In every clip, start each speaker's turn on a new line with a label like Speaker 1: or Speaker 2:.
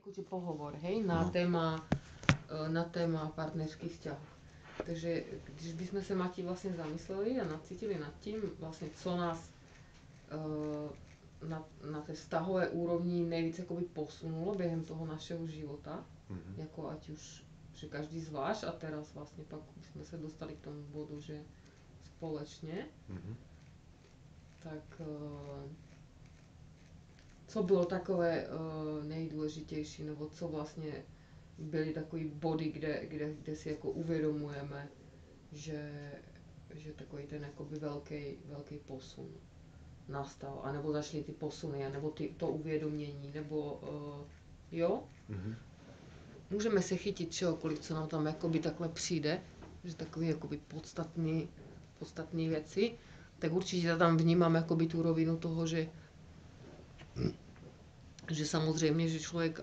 Speaker 1: akože pohovor, hej, na téma partnerských vzťahov. Takže když bychom se, Mati, vlastně zamysleli a nacítili nad tím, vlastně, co nás na té vztahové úrovni nejvíc jakoby posunulo během toho našeho života, jako ať už, že každý zvlášť a teraz vlastně pak už jsme se dostali k tomu bodu, že společně, tak co bylo takové nejdůležitější, nebo co vlastně byly takový body, kde si jako uvědomujeme, že takový ten jakoby velký posun nastal, anebo začaly ty posuny, anebo to uvědomění, nebo jo? Můžeme se chytit čehokoliv, co nám tam jakoby takhle přijde, že takový jakoby podstatný věci, tak určitě tam vnímám jakoby tu rovinu toho, že samozřejmě, že člověk,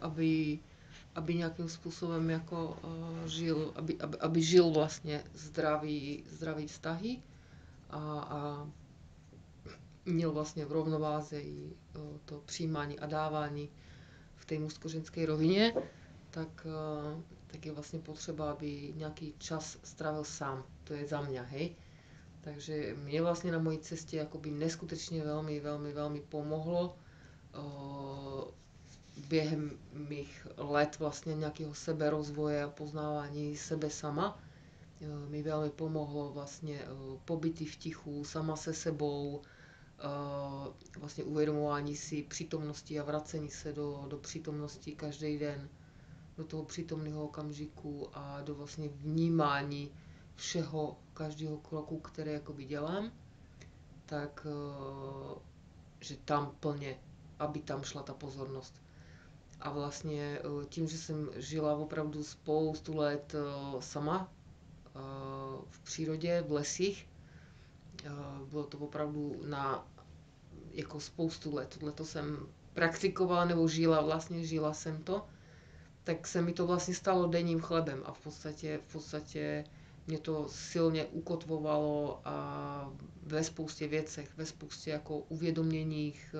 Speaker 1: aby nějakým způsobem jako žil, aby žil vlastně zdravý vztahy a měl vlastně v rovnováze i to přijímání a dávání v té mužsko-ženské rovině, tak je vlastně potřeba, aby nějaký čas strávil sám. To je za mě, hej. Takže mě vlastně na mojí cestě jakoby neskutečně velmi pomohlo během mých let vlastně nějakého seberozvoje a poznávání sebe sama. Mi velmi pomohlo vlastně pobyty v tichu, sama se sebou, vlastně uvědomování si přítomnosti a vracení se do přítomnosti každý den, do toho přítomného okamžiku a do vlastně vnímání všeho, každého kroku, které jakoby dělám, tak že tam plně, aby tam šla ta pozornost. A vlastně tím, že jsem žila opravdu spoustu let sama v přírodě, v lesích, bylo to opravdu na jako spoustu let. Tohleto jsem praktikovala nebo žila jsem to, tak se mi to vlastně stalo denním chlebem a v podstatě mě to silně ukotvovalo a ve spoustě věcech, ve spoustě jako uvědoměních,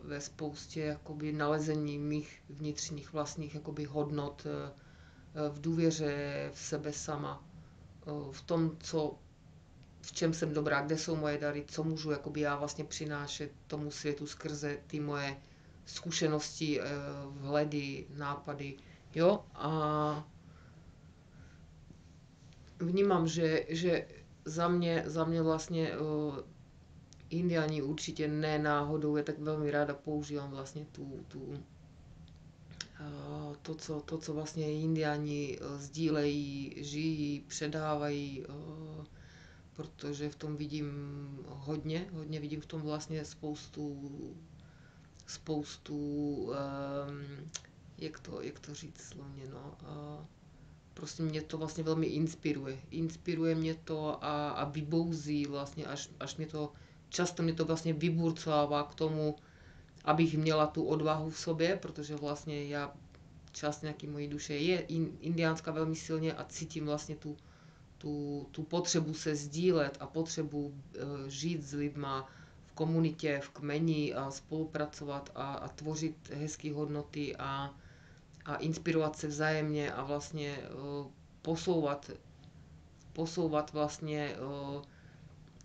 Speaker 1: ve spoustě jakoby nalezení mých vnitřních vlastních jakoby hodnot, v důvěře v sebe sama, v tom, v čem jsem dobrá, kde jsou moje dary, co můžu jakoby já vlastně přinášet tomu světu skrze ty moje zkušenosti, vhledy, nápady, jo, a vnímám, že za mě vlastně Indiáni určitě ne náhodou, já tak velmi ráda používám vlastně to, co vlastně Indiáni sdílejí, žijí, předávají, protože v tom vidím hodně vidím v tom vlastně spoustu jak to říct slovně, no, prostě mě to vlastně velmi inspiruje mě to a vybouzí vlastně, až často mě to vlastně vyburcává k tomu, abych měla tu odvahu v sobě, protože vlastně část nějaký mojí duše je indiánská velmi silně a cítím vlastně tu potřebu se sdílet a potřebu žít s lidma v komunitě, v kmeni a spolupracovat a tvořit hezké hodnoty a inspirovat se vzájemně a vlastně posouvat vlastně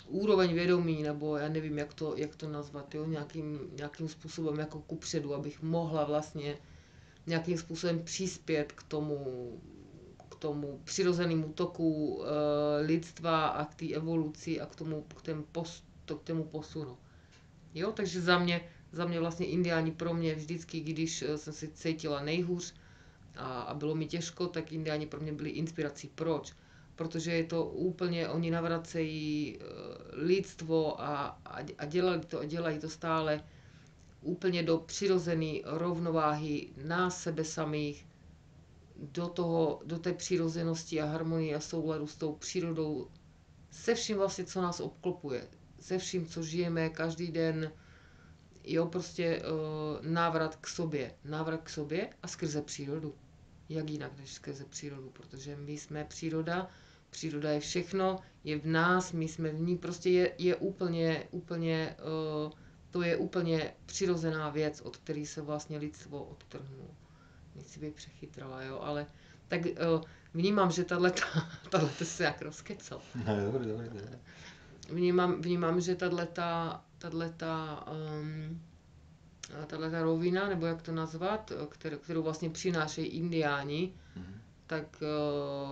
Speaker 1: úroveň vědomí, nebo já nevím, jak to nazvat, jo, nějakým způsobem jako kupředu, abych mohla vlastně nějakým způsobem přispět k tomu přirozenému toku lidstva a k té evoluci a k tomu posunu. Jo, takže za mě vlastně Indiáni pro mě vždycky, když jsem se cítila nejhůř a bylo mi těžko, tak Indiáni pro mě byli inspirací. Proč? Protože je to úplně, oni navracejí lidstvo a dělají to stále úplně do přirozené rovnováhy nás, sebe samých, do té přirozenosti a harmonie a souladu s tou přírodou, se vším vlastně, co nás obklopuje, se vším, co žijeme každý den, jo, prostě návrat k sobě a skrze přírodu. Jak jinak než skrze přírodu, protože my jsme příroda je všechno, je v nás, my jsme v ní, prostě je úplně To je úplně přirozená věc, od které se vlastně lidstvo odtrhnulo. Nechci být přechytrala, jo, ale tak vnímám, že tato se jak rozkecal.
Speaker 2: Dobre.
Speaker 1: Vnímám, že tato rovina, nebo jak to nazvat, kterou vlastně přinášejí indiáni,
Speaker 2: Mhm.
Speaker 1: tak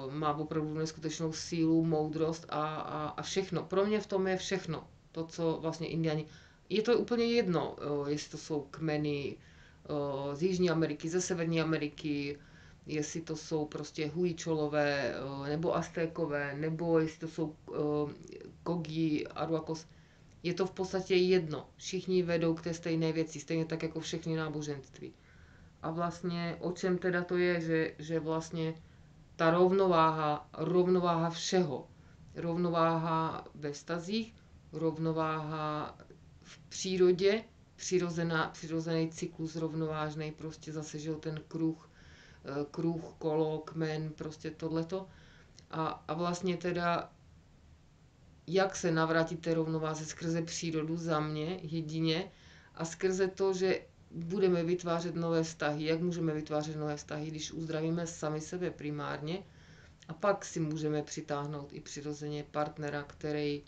Speaker 1: má opravdu neskutečnou sílu, moudrost a všechno. Pro mě v tom je všechno. To, co vlastně indiáni... Je to úplně jedno, jestli to jsou kmeny z Jižní Ameriky, ze Severní Ameriky, jestli to jsou prostě Huičolové, nebo Aztékové, nebo jestli to jsou Kogi, Aruakos. Je to v podstatě jedno. Všichni vedou k té stejné věci, stejně tak jako všechny náboženství. A vlastně o čem teda to je, že vlastně ta rovnováha všeho. Rovnováha ve vztazích, rovnováha v přírodě, přirozený cyklus rovnovážný, prostě zase, že ten kruh, kolo, kmen, prostě tohleto. A vlastně teda, jak se navrátit té rovnováze skrze přírodu za mě jedině a skrze to, že budeme vytvářet nové vztahy. Jak můžeme vytvářet nové vztahy, když uzdravíme sami sebe primárně, a pak si můžeme přitáhnout i přirozeně partnera, který,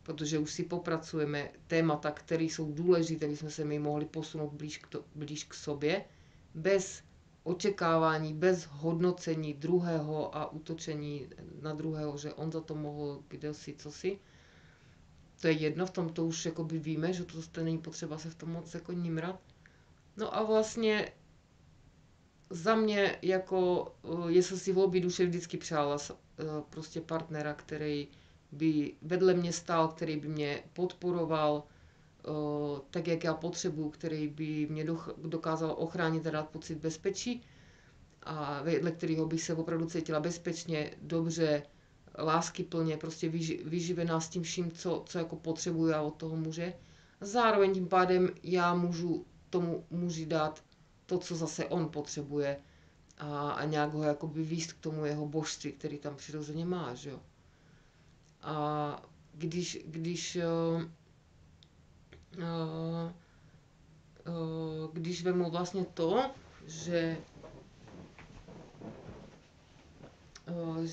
Speaker 1: protože už si popracujeme témata, které jsou důležité, aby jsme se my mohli posunout blíž k sobě, bez očekávání, bez hodnocení druhého a útočení na druhého, že on za to mohl kdosi, cosi. To je jedno, v tom to už jakoby víme, že to není potřeba se v tom moc jako nímrat. No a vlastně za mě jako, jestli si v obě duše vždycky přála prostě partnera, který by vedle mě stál, který by mě podporoval tak, jak já potřebuju, který by mě dokázal ochránit a dát pocit bezpečí a vedle kterého bych se opravdu cítila bezpečně, dobře, láskyplně, prostě vyživená s tím vším, co jako potřebuju a od toho muže. Zároveň tím pádem já můžu tomu muži dát to, co zase on potřebuje a nějak ho jakoby víst k tomu jeho božství, který tam přirozeně má, že jo. A uh, když vemu vlastně to, že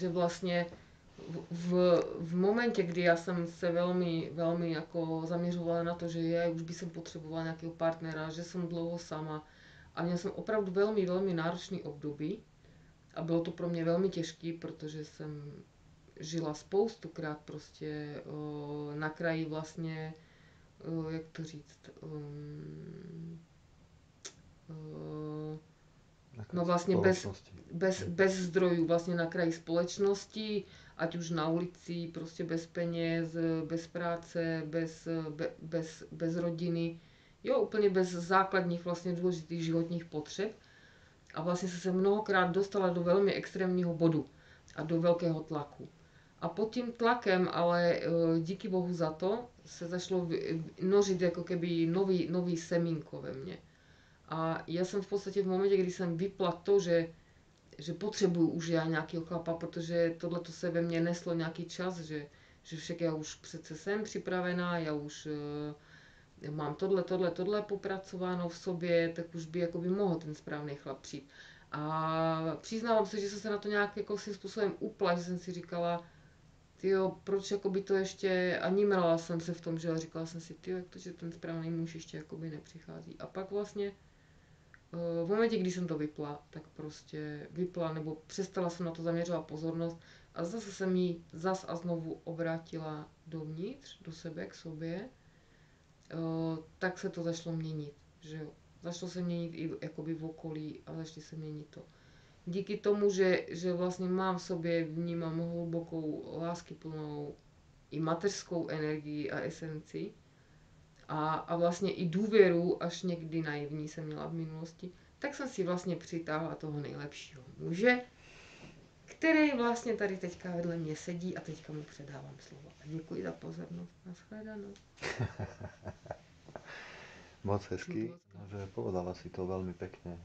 Speaker 1: vlastně v momentě, kdy já jsem se velmi, velmi jako zaměřovala na to, že už by jsem potřebovala nějakého partnera, že jsem dlouho sama a měla jsem opravdu velmi, velmi náročný období a bylo to pro mě velmi těžké, protože jsem žila spoustukrát prostě na kraji vlastně, jak to říct, no vlastně bez zdrojů, vlastně na kraji společnosti, ať už na ulici, prostě bez peněz, bez práce, bez rodiny, jo, úplně bez základních vlastně důležitých životních potřeb. A vlastně jsem se mnohokrát dostala do velmi extrémního bodu a do velkého tlaku. A pod tím tlakem, ale díky bohu za to, se začalo nořit jako keby nový semínko ve mně. A já jsem v podstatě v momentě, kdy jsem vypla to, že potřebuju už já nějakého chlapa, protože tohle to se ve mně neslo nějaký čas, že však já už přece jsem připravená, já už mám tohle popracováno v sobě, tak už by jakoby mohl ten správný chlap přijít. A přiznávám se, že jsem se na to nějak jako svým způsobem upla, že jsem si říkala, tyjo, proč jakoby to ještě, a nímrala jsem se v tom, že říkala jsem si, tyjo, jak to, že ten správný muž ještě jakoby nepřichází. A pak vlastně v momentě, kdy jsem to vypla, tak prostě vypla, nebo přestala jsem na to zaměřovat pozornost a zase jsem jí zas a znovu obrátila dovnitř, do sebe, k sobě, tak se to začalo měnit, že jo. Začalo se měnit i jakoby v okolí a začalo se měnit to. Díky tomu, že vlastně mám v sobě, vnímám hlubokou, láskyplnou i mateřskou energii a esenci a vlastně i důvěru, až někdy naivní jsem měla v minulosti, tak jsem si vlastně přitáhla toho nejlepšího muže, který vlastně tady teďka vedle mě sedí a teďka mu předávám slovo. A děkuji za pozornost. Nashledanou.
Speaker 2: Moc hezky, že povedala si to veľmi pekne.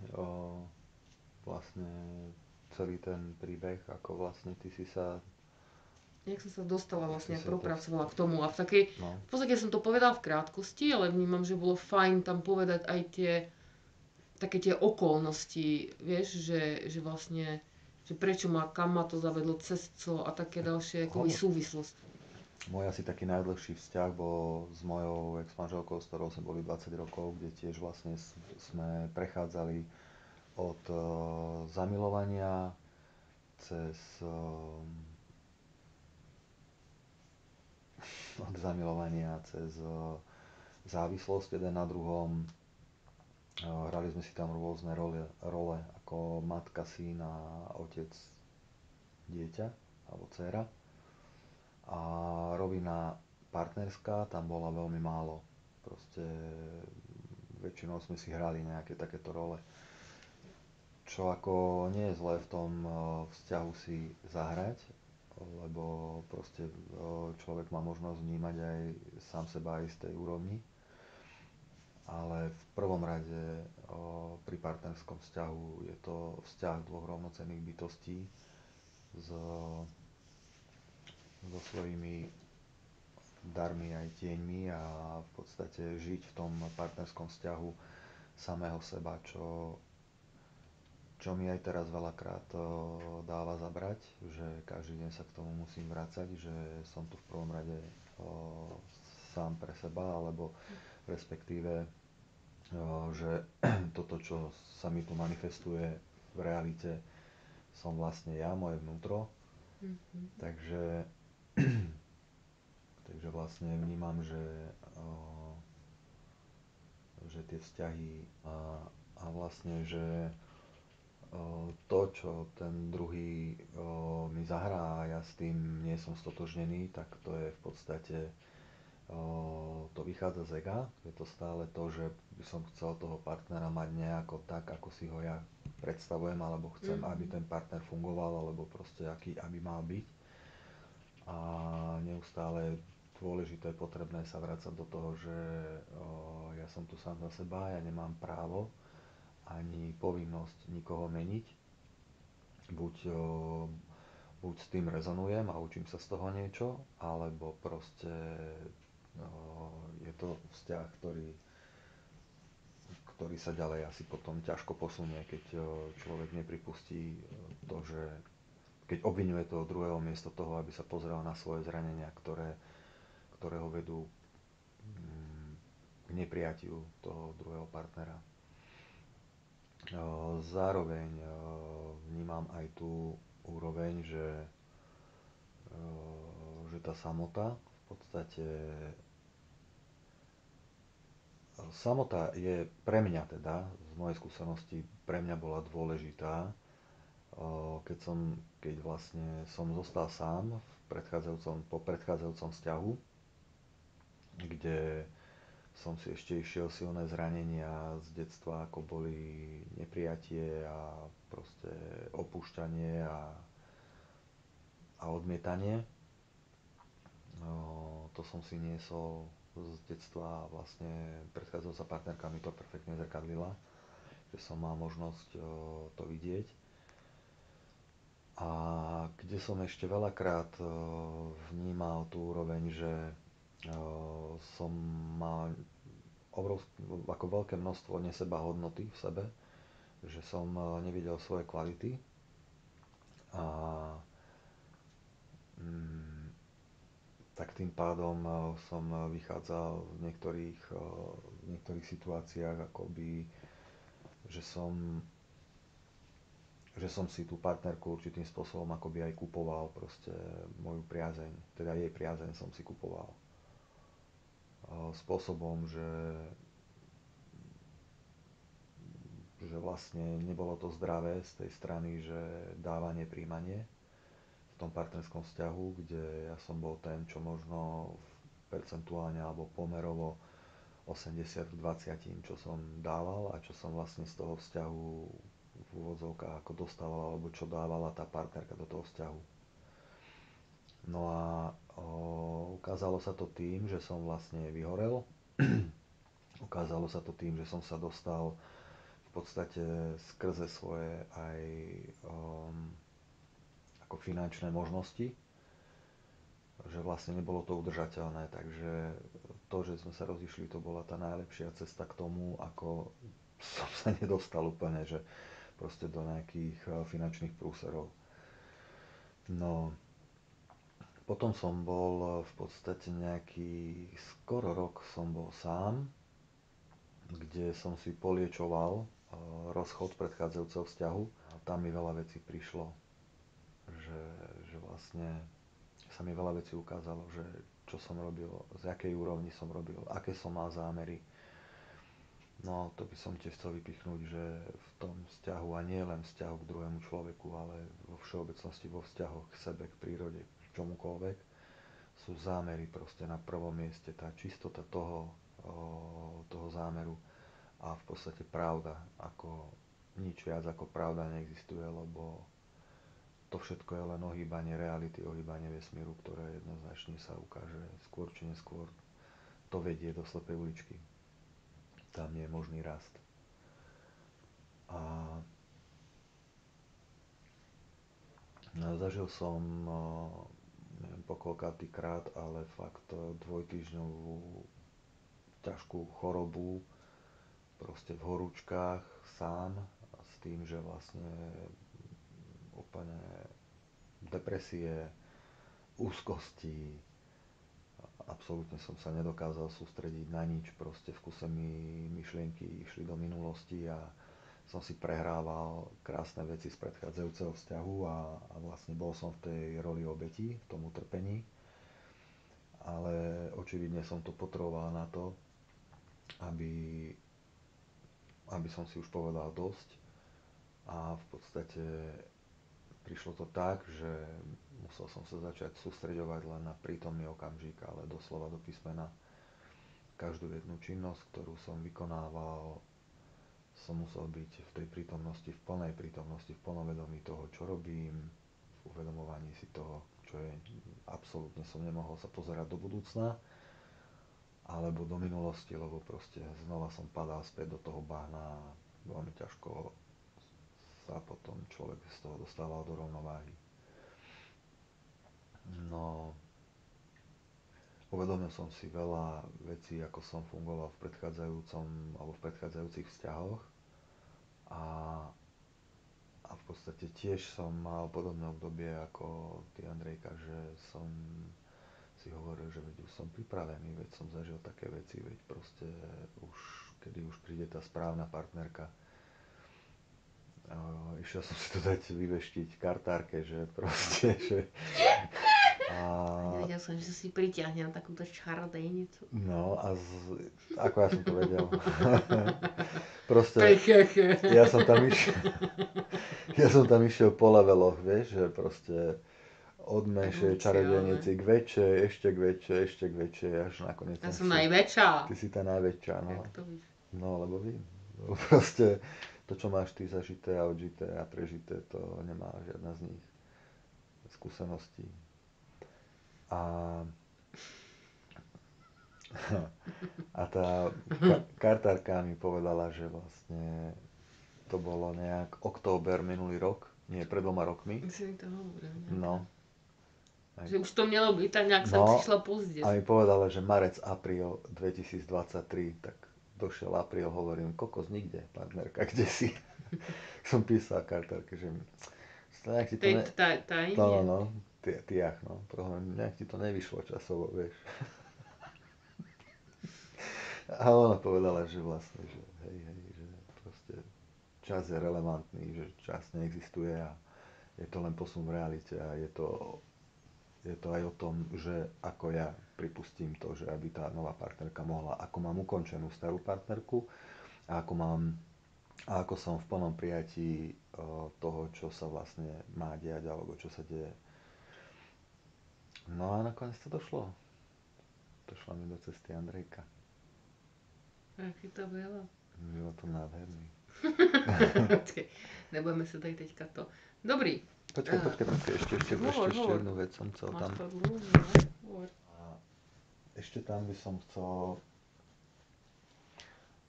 Speaker 2: Vlastne celý ten príbeh, ako vlastne ty si sa
Speaker 1: Jak som sa dostala vlastne,
Speaker 2: si to...
Speaker 1: propracovala k tomu. A
Speaker 2: No,
Speaker 1: v podstate som to povedala v krátkosti, ale vnímam, že bolo fajn tam povedať aj také tie okolnosti, vieš, že vlastne, že prečo kam ma to zavedlo, cez co a také ďalšie akoby
Speaker 2: hovor.
Speaker 1: súvislosti.
Speaker 2: Môj asi taký najdlhší vzťah bol s mojou ex-manželkou, s ktorou sme boli 20 rokov, kde tiež vlastne sme prechádzali od zamilovania cez od zamilovania cez závislosť jeden na druhom. Hrali sme si tam rôzne role ako matka, syn a otec, dieťa alebo dcéra. A rovina partnerská tam bola veľmi málo. Proste väčšinou sme si hrali nejaké takéto role. Čo ako nie je zlé v tom vzťahu si zahrať, lebo proste človek má možnosť vnímať aj sám seba aj z tej úrovni. Ale v prvom rade pri partnerskom vzťahu je to vzťah dvoch rovnocenných bytostí so, so svojimi darmi aj tieňmi a v podstate žiť v tom partnerskom vzťahu samého seba, čo mi aj teraz veľakrát dáva zabrať, že každý deň sa k tomu musím vrácať, že som tu v prvom rade sám pre seba, alebo respektíve, že toto, čo sa mi tu manifestuje v realite, som vlastne ja, moje vnútro.
Speaker 1: Mhm.
Speaker 2: Takže vlastne vnímam, že tie vzťahy a vlastne, že to, čo ten druhý mi zahrá a ja s tým nie som stotožnený, tak to je v podstate, to vychádza z ega. Je to stále to, že by som chcel toho partnera mať nejako tak, ako si ho ja predstavujem, alebo chcem, aby
Speaker 1: Mhm.
Speaker 2: ten partner fungoval, alebo proste aký, aby mal byť. A neustále dôležité, potrebné sa vrácať do toho, že ja som tu sám za seba, ja nemám právo ani povinnosť nikoho meniť. Buď, buď s tým rezonujem a učím sa z toho niečo, alebo proste je to vzťah, ktorý sa ďalej asi potom ťažko posunie, keď človek nepripustí to, že keď obviňuje toho druhého miesto toho, aby sa pozrel na svoje zranenia, ktoré ho vedú k neprijatiu toho druhého partnera. Zároveň vnímam aj tú úroveň, že tá samota v podstate samota je pre mňa teda, z mojej skúsenosti, pre mňa bola dôležitá, keď vlastne som zostal sám po predchádzajúcom vzťahu, kde som si ešte išiel silné zranenia z detstva, ako boli neprijatie a proste opúšťanie a odmietanie. To som si niesol z detstva a vlastne predchádzajúca partnerka mi to perfektne zrkadlila, že som mal možnosť to vidieť. A kde som ešte veľakrát vnímal tú úroveň, že som mal ako veľké množstvo neseba hodnoty v sebe, že som nevidel svoje kvality a tak tým pádom som vychádzal v niektorých situáciách akoby, že som, že som si tú partnerku určitým spôsobom akoby aj kupoval proste moju priazeň, teda jej priazeň som si kupoval spôsobom, že vlastne nebolo to zdravé z tej strany, že dávanie, príjmanie v tom partnerskom vzťahu, kde ja som bol ten, čo možno percentuálne alebo pomerovo 80 k 20, čo som dával a čo som vlastne z toho vzťahu v úvodzovkách ako dostával alebo čo dávala tá partnerka do toho vzťahu. No a ukázalo sa to tým, že som vlastne vyhorel. Ukázalo sa to tým, že som sa dostal v podstate skrze svoje aj ako finančné možnosti že vlastne nebolo to udržateľné, takže to, že sme sa rozišli, to bola tá najlepšia cesta k tomu, ako som sa nedostal úplne, že proste do nejakých finančných prúserov. No, potom som bol v podstate nejaký, skoro rok som bol sám, kde som si poliečoval rozchod predchádzajúceho vzťahu a tam mi veľa vecí prišlo, že, že vlastne sa mi veľa vecí ukázalo, že čo som robil, z akej úrovni som robil, aké som mal zámery. No, to by som tiež chcel vypichnúť, že v tom vzťahu, a nie len vzťahu k druhému človeku, ale vo všeobecnosti vo vzťahoch k sebe, k prírode, k čomukoľvek, sú zámery proste na prvom mieste, tá čistota toho zámeru a v podstate pravda, ako nič viac ako pravda neexistuje, lebo to všetko je len ohýbanie reality, ohýbanie vesmíru, ktoré jednoznačne sa ukáže skôr či neskôr. To vedie do slepej uličky. Tam nie je možný rast. A zažil som, neviem po koľkátý krát, ale fakt dvojtýždňovú ťažkú chorobu, proste v horúčkách, sám, s tým, že vlastne úplne depresie, úzkosti, absolútne som sa nedokázal sústrediť na nič, proste v kuse mi myšlienky išli do minulosti a som si prehrával krásne veci z predchádzajúceho vzťahu a vlastne bol som v tej roli obeti, v tom utrpení, ale očividne som to potreboval na to, aby, aby som si už povedal dosť a v podstate prišlo to tak, že musel som sa začať sústreďovať len na prítomný okamžik, ale doslova do písmena. Každú jednu činnosť, ktorú som vykonával, som musel byť v tej prítomnosti, v plnej prítomnosti, v plnom vedomí toho, čo robím, v uvedomovaní si toho, čo je, absolútne som nemohol sa pozerať do budúcna, alebo do minulosti, lebo proste znova som padal späť do toho bahna a veľmi ťažko sa potom človek z toho dostával do rovnováhy. No, uvedomil som si veľa vecí, ako som fungoval v predchádzajúcom alebo v predchádzajúcich vzťahoch a, a v podstate tiež som mal podobné obdobie ako ty, Andrejka, že som si hovoril, že veď už som pripravený, veď som zažil také veci, veď proste už, kedy už príde tá správna partnerka. Išiel som si to dať vyveštiť kartárke, že proste, že a
Speaker 1: Nevedel som, že si pritiahne na takúto čarodejnicu.
Speaker 2: no a ako ja som to vedel? Proste
Speaker 1: Pecheche.
Speaker 2: ja som tam išiel, ja som tam išiel po leveloch, vieš, že proste od menšej
Speaker 1: Kruciálne.
Speaker 2: čarodejnici k väčšej, ešte k väčšej, ešte k väčšej, až nakoniec
Speaker 1: Ja
Speaker 2: som
Speaker 1: som
Speaker 2: si...
Speaker 1: najväčšia.
Speaker 2: Ty si tá najväčšia, no.
Speaker 1: Jak to víš?
Speaker 2: No, lebo vím. Lebo proste to, čo máš ty zažité a odžité a prežité, to nemá žiadna z nich skúseností. A A tá kartárka mi povedala, že vlastne to bolo nejak október minulý rok, nie, pred 2 rokmi.
Speaker 1: Si mi to hovoril
Speaker 2: No,
Speaker 1: nejaká. Že už to mělo byť, tak nejak som
Speaker 2: no
Speaker 1: prišla pozdě.
Speaker 2: a mi povedala, že marec, apríl 2023, tak došiel apríl, hovorím, kokos nikde, partnerka, kde si? Som písal kartárke, že nejak ti to ne... No, no,
Speaker 1: Tajnie.
Speaker 2: no, tiach, no, nejak ti to nevyšlo časovo, vieš. A ona povedala, že vlastne, že hej, hej, že proste čas je relevantný, že čas neexistuje a je to len posun v realite a je to aj o tom, že ako ja pripustím to, že aby tá nová partnerka mohla, ako mám ukončenú starú partnerku a ako som v plnom prijatí toho, čo sa vlastne má diať alebo čo sa deje. No a nakoniec to došlo. Došla mi do cesty Andrejka.
Speaker 1: Jaký to bylo?
Speaker 2: Bylo to nádherný.
Speaker 1: Počkej, nebudeme sa tady teďka to. Dobrý.
Speaker 2: Počkaj, ešte
Speaker 1: Hovor.
Speaker 2: jednu vec som chcel
Speaker 1: Máš
Speaker 2: tam.
Speaker 1: to dlhú, hovor.
Speaker 2: A ešte tam by som chcel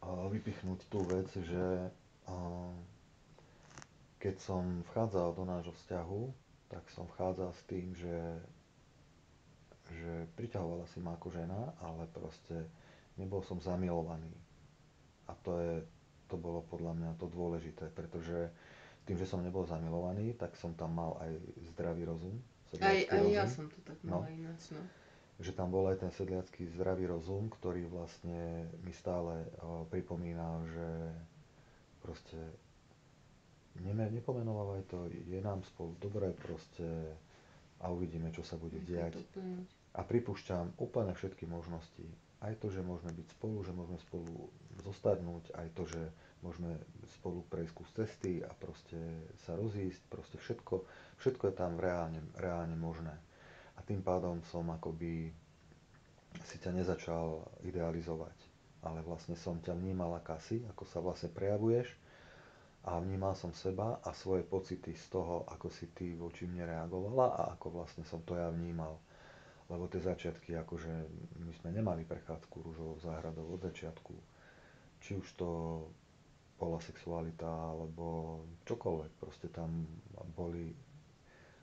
Speaker 2: vypichnúť tú vec, že keď som vchádzal do nášho vzťahu, tak som vchádzal s tým, že že priťahovala si ma ako žena, ale proste nebol som zamilovaný. A to bolo podľa mňa to dôležité, pretože tým, že som nebol zamilovaný, tak som tam mal aj zdravý rozum, sedliacky
Speaker 1: Aj ja
Speaker 2: rozum.
Speaker 1: som to tak
Speaker 2: No,
Speaker 1: mala ináč, no.
Speaker 2: že tam bol aj ten sedliacký zdravý rozum, ktorý vlastne mi stále pripomínal, že proste nepomenovávaj to, je nám spolu dobre proste a uvidíme, čo sa bude
Speaker 1: Nechaj
Speaker 2: diať.
Speaker 1: to plynúť.
Speaker 2: A pripúšťam úplne všetky možnosti. Aj to, že môžeme byť spolu, že môžeme spolu zostarnúť, aj to, že môžeme spolu prejsť kus cesty a proste sa rozísť, proste všetko je tam reálne možné. A tým pádom som akoby si ťa nezačal idealizovať, ale vlastne som ťa vnímal aká si, ako sa vlastne prejavuješ a vnímal som seba a svoje pocity z toho, ako si ty voči mne reagovala a ako vlastne som to ja vnímal. Lebo tie začiatky, akože my sme nemali prechádzku rúžovou záhradou od začiatku. Či už to bola sexualita, alebo čokoľvek. Proste tam boli,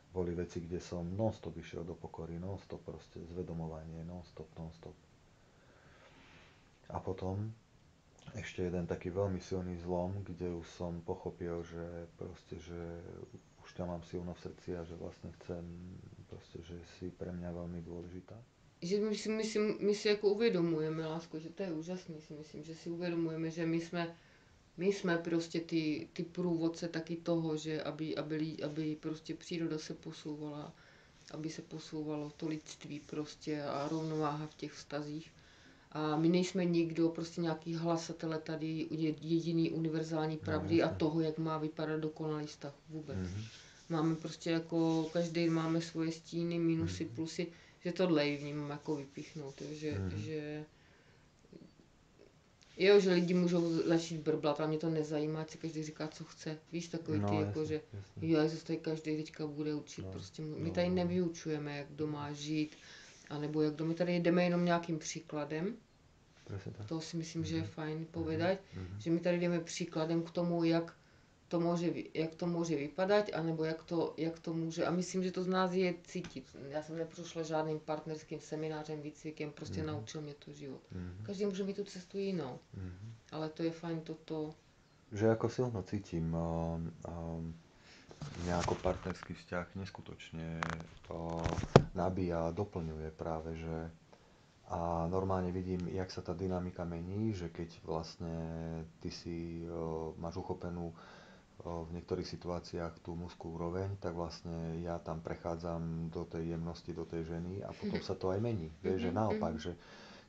Speaker 2: boli veci, kde som non-stop išiel do pokory, non-stop proste zvedomovanie, non-stop, non-stop. A potom ešte jeden taký veľmi silný zlom, kde už som pochopil, že proste, že už ťa mám silno v srdci a že vlastne chcem, proste, že si pre mňa veľmi dôležitá.
Speaker 1: Že my si jako uvědomujeme, lásko, že to je úžasný, si myslím, že si uvědomujeme, že my jsme prostě ty průvodce taky toho, že aby prostě příroda se posouvala, aby se posouvalo to lidství prostě a rovnováha v těch vztazích. A my nejsme nikdo, prostě nějaký hlasatele tady jediný univerzální
Speaker 2: No
Speaker 1: pravdy a
Speaker 2: jasne.
Speaker 1: toho, jak má vypadat dokonalý vztah vůbec.
Speaker 2: Mhm.
Speaker 1: Máme prostě jako, každý máme svoje stíny, minusy,
Speaker 2: Mhm.
Speaker 1: plusy, že tohle i vnímám jako vypichnout, jo,
Speaker 2: Mhm.
Speaker 1: že lidi můžou začít brblat a mě to nezajímá, ať si každý říká, co chce. Víš, takový ty,
Speaker 2: No
Speaker 1: jako,
Speaker 2: jasne,
Speaker 1: že
Speaker 2: jasne.
Speaker 1: jo, zase tady každý teďka bude učit,
Speaker 2: No,
Speaker 1: prostě my
Speaker 2: no,
Speaker 1: tady
Speaker 2: no, no.
Speaker 1: nevyučujeme, jak kdo má žít, anebo jak kdo, my tady jdeme jenom nějakým příkladem.
Speaker 2: Presne tak.
Speaker 1: To si myslím, že je
Speaker 2: Mhm.
Speaker 1: fajn povedať,
Speaker 2: Mhm.
Speaker 1: že my tady jdeme příkladem k tomu, jak to může vypadat, anebo jak to může, a myslím, že to z nás je cítit. Já jsem neprošla žádným partnerským seminářem, výcvikem, prostě
Speaker 2: Mhm.
Speaker 1: naučil mě to život.
Speaker 2: Mhm.
Speaker 1: Každý může mít tu cestu jinou,
Speaker 2: Mhm.
Speaker 1: ale to je fajn toto.
Speaker 2: Že ako silno cítim, mňa ako partnerský vzťah neskutočne nabíja a doplňuje práve, že a normálne vidím, jak sa tá dynamika mení, že keď vlastne ty si máš uchopenú v niektorých situáciách tú mužskú úroveň, tak vlastne ja tam prechádzam do tej jemnosti, do tej ženy a potom sa to aj mení. Vieš, že naopak, že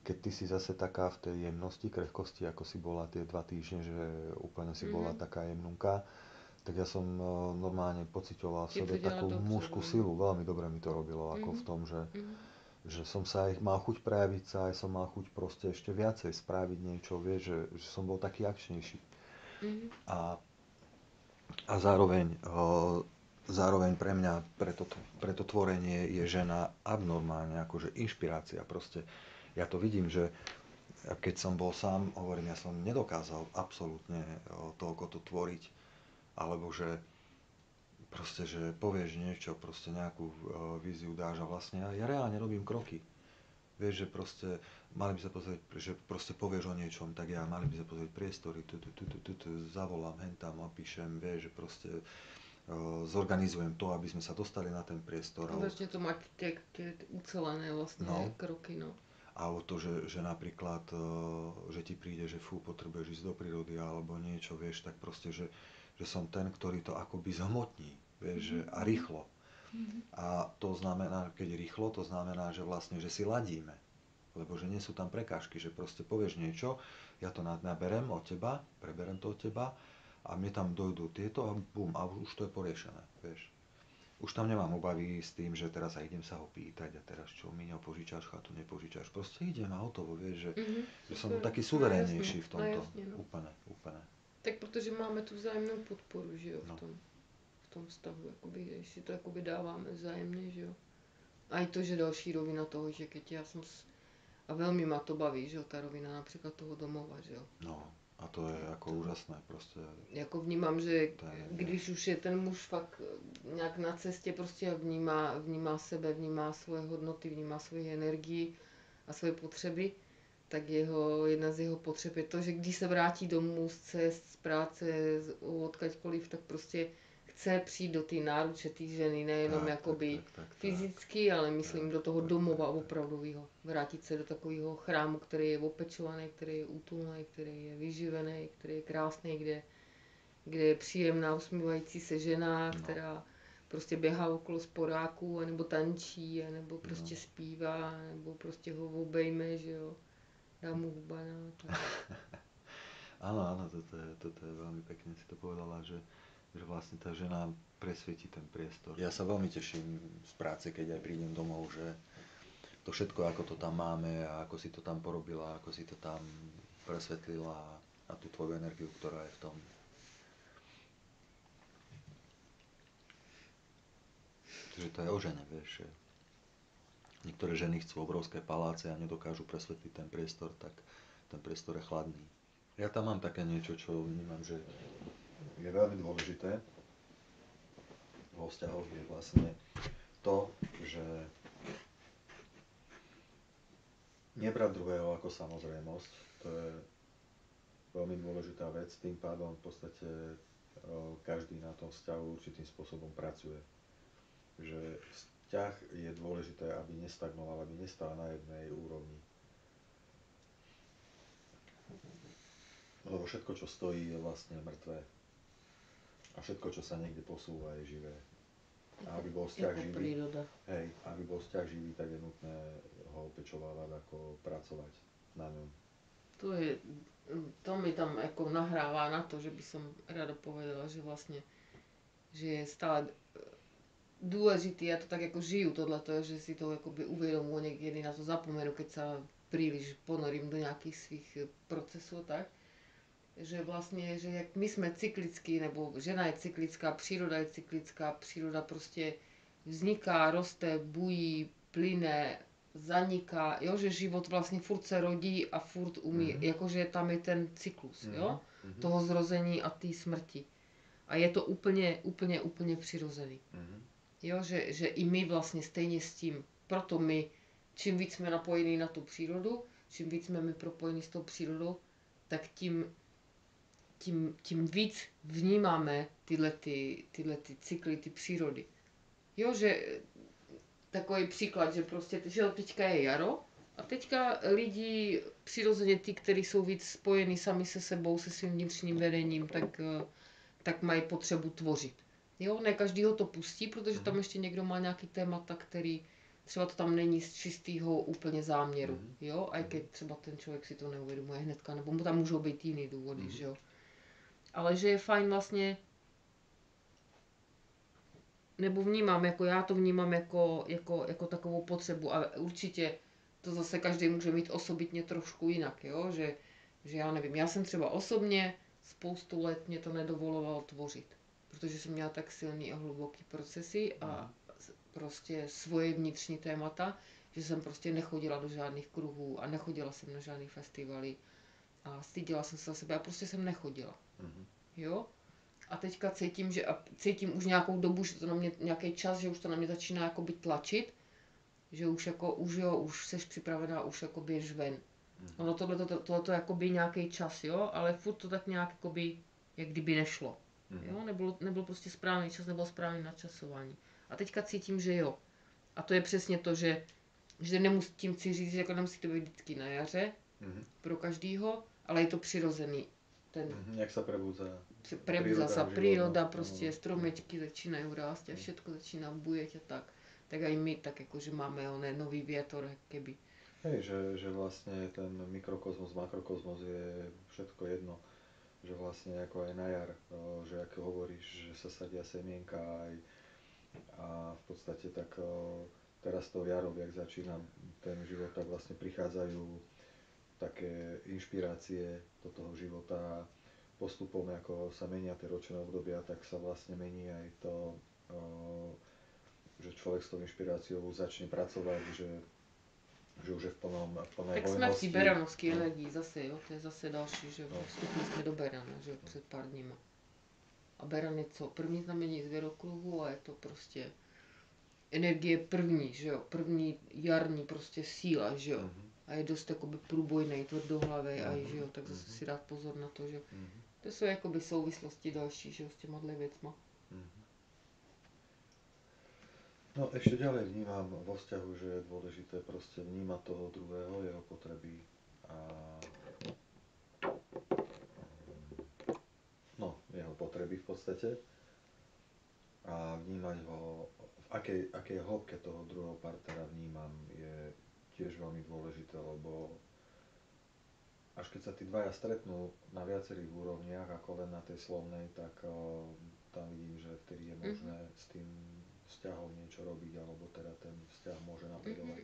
Speaker 2: keď ty si zase taká v tej jemnosti, krehkosti, ako si bola tie 2 týždne, že úplne si bola taká jemnúka, tak ja som normálne pociťoval v
Speaker 1: Ti
Speaker 2: sebe
Speaker 1: to dělá
Speaker 2: takú
Speaker 1: dobře,
Speaker 2: mužskú
Speaker 1: no.
Speaker 2: silu. Veľmi dobre mi to robilo, ako v tom,
Speaker 1: Mhm.
Speaker 2: že som sa aj mal chuť prejaviť sa, aj som mal chuť proste ešte viacej spraviť niečo, vieš, že som bol taký akčnejší.
Speaker 1: Mhm.
Speaker 2: A, a zároveň pre mňa, pre to tvorenie je žena abnormálne, akože inšpirácia proste. Ja to vidím, že keď som bol sám, hovorím, ja som nedokázal absolútne toľko to tvoriť, alebo že proste, že povieš niečo, proste nejakú víziu dáš a vlastne ja reálne robím kroky. Vieš, že proste mali by sa pozrieť, že proste povieš o niečom, tak ja mali by sa pozrieť priestory, zavolám, hentam, napíšem, vieš, že proste zorganizujem to, aby sme sa dostali na ten priestor.
Speaker 1: Vlastně to má tie ucelené vlastně
Speaker 2: No.
Speaker 1: kroky, no.
Speaker 2: Alebo to, že napríklad, že ti príde, že potrebuješ ísť do prírody alebo niečo, vieš, tak proste, že som ten, ktorý to akoby zhmotní, vieš, že, a rýchlo. A to znamená, keď rýchlo, to znamená, že vlastne, že si ladíme. Lebo že nie sú tam prekážky, že proste povieš niečo, ja to naberem od teba, preberem to od teba a mne tam dojdú tieto a bum, a už to je poriešené, vieš. Už tam nemám obavy s tým, že teraz sa idem sa ho pýtať a teraz čo, Míňo, požičaš chatu, nepožičaš. Proste idem a hotovo, vieš, že som taký suverénnejší v tomto.
Speaker 1: No jasně, no.
Speaker 2: Úplne.
Speaker 1: Tak protože máme tu vzájemnou podporu, že jo,
Speaker 2: No.
Speaker 1: v tom vztahu, jakoby, že si to jakoby dáváme vzájemně, že jo. A i to, že další rovina toho, že keď a velmi ma to baví, že jo, ta rovina například toho domova, že jo.
Speaker 2: No, A to je jako úžasné prostě.
Speaker 1: Jako vnímám, že
Speaker 2: To je,
Speaker 1: když už je ten muž fakt nějak na cestě prostě a vnímá sebe, vnímá svoje hodnoty, vnímá svoji energii a svoje potřeby, tak jedna z jeho potřeb je to, že když se vrátí domů z cest, z práce, odkaďkoliv, tak prostě chce přijít do té náruče té ženy, nejenom jakoby fyzicky, ale myslím do toho domova opravdového. Vrátit se do takového chrámu, který je opečovaný, který je útulný, který je vyživený, který je krásný, kde je příjemná, usmívající se žena, která prostě běhá okolo sporáků, anebo tančí, anebo prostě zpívá, nebo prostě ho obejme, že jo. Dá mu hubana.
Speaker 2: Áno, áno, toto je veľmi pekne si to povedala, že vlastne tá žena presvietí ten priestor. Ja sa veľmi teším z práce, keď aj prídem domov, že to všetko, ako to tam máme a ako si to tam porobila, ako si to tam presvetlila a tú tvoju energiu, ktorá je v tom. Takže to je o žene, vieš, že niektoré ženy chcú obrovské paláce a nedokážu presvetliť ten priestor, tak ten priestor je chladný. Ja tam mám také niečo, čo vnímam, že je veľmi dôležité vo vzťahoch, je vlastne to, že nebrať druhého ako samozrejmosť, to je veľmi dôležitá vec, tým pádom v podstate každý na tom vzťahu určitým spôsobom pracuje. Že vzťah je dôležité, aby nestagnoval, aby nestal na jednej úrovni. Lebo všetko, čo stojí, je vlastne mŕtve. A všetko, čo sa niekde posúva, je živé. A aby bol vzťah živý, aby bol vzťah živý, tak je nutné ho opečovávať, ako pracovať na ňom.
Speaker 1: To mi tam ako nahrává na to, že by som rada povedala, že vlastne, že je stále dôležitý, ja to tak ako žijú tohleto, že si to akoby uvedomujú, niekedy na to zapomenú, keď sa príliš ponorím do nejakých svých procesov, tak že vlastne, že jak my sme cyklickí, nebo žena je cyklická, príroda proste vzniká, roste, bují, plyne, zaniká, jo, že život vlastne furt se rodí a furt umí, jakože tam je ten cyklus, jo, toho zrození a té smrti. A je to úplně přirozený. Jo, že i my vlastně stejně s tím, proto my, čím víc jsme napojení na tu přírodu, čím víc jsme my propojení s tou přírodou, tak tím víc vnímáme tyhle cykly, ty přírody. Jo, že takový příklad, že prostě, že teďka je jaro a teďka lidi přirozeně ty, kteří jsou víc spojení sami se sebou, se svým vnitřním vedením, tak mají potřebu tvořit. Jo, ne každýho to pustí, protože tam ještě někdo má nějaký témata, který třeba to tam není z čistého úplně záměru, jo, a když třeba ten člověk si to neuvědomuje hnedka, nebo mu tam můžou být jiný důvody, že jo. Ale že je fajn vlastně, nebo vnímám, jako já to vnímám jako takovou potřebu a určitě to zase každý může mít osobitně trošku jinak, jo, že já nevím, já jsem třeba osobně spoustu let mě to nedovolovalo tvořit, protože jsem měla tak silný a hluboký procesy a prostě svoje vnitřní témata, že jsem prostě nechodila do žádných kruhů a nechodila jsem na žádný festivaly a styděla jsem se za sebe a prostě jsem nechodila. Jo? A teďka cítím už nějakou dobu, že to na mě nějaký čas, že už to na mě začíná jakoby tlačit, že už seš připravená, už jako běž ven. Ono tohleto jakoby nějaký čas, jo, ale furt to tak nějak jakoby, jak kdyby nešlo. Jo, nebyl prostě správný čas, nebylo správný načasování. A teďka cítím, že jo. A to je přesně to, že tím chci říct, že jako nemusí to být vždycky na jaře, pro každýho, ale je to přirozený.
Speaker 2: Jak sa prebúdza
Speaker 1: príroda, proste stromečky začínajú rásť a všetko začína bujeť a tak. Tak aj my tak akože máme nový vietor, keby.
Speaker 2: Hej, že vlastne ten mikrokozmos, makrokozmos je všetko jedno. Že vlastne ako aj na jar, že ako hovoríš, že sa sadia semienka aj a v podstate tak teraz tou jarou, jak začína ten život, tak vlastne prichádzajú také inšpirácie do toho života. Postupom, ako sa menia tie ročné obdobia, tak sa vlastne mení aj to, že človek s tou inšpiráciou začne pracovať, že že už je v plnej
Speaker 1: Tak sme v té
Speaker 2: hojnosti.
Speaker 1: beranovské
Speaker 2: No.
Speaker 1: energii zase, jo, to je zase další, že
Speaker 2: No.
Speaker 1: vstupili jsme do Berana, že jo, před pár dníma. A Beran je co? První znamení zvěrokruhu a je to prostě energie první, že jo, první jarní prostě síla, že jo. A je dost jakoby průbojnej, tvrdohlavej a že jo, tak zase si dát pozor na to, že to jsou jakoby souvislosti další, že jo, s těma věcma.
Speaker 2: No ešte ďalej vnímam vo vzťahu, že je dôležité proste vnímať toho druhého, jeho potreby a no, jeho potreby v podstate a vnímať ho, v akej hĺbke toho druhého partnera vnímam, je tiež veľmi dôležité, lebo až keď sa tí dvaja stretnú na viacerých úrovniach ako len na tej slovnej, tak tam vidím, že vtedy je možné s tým vzťahom niečo robiť, alebo teda ten vzťah môže napredovať.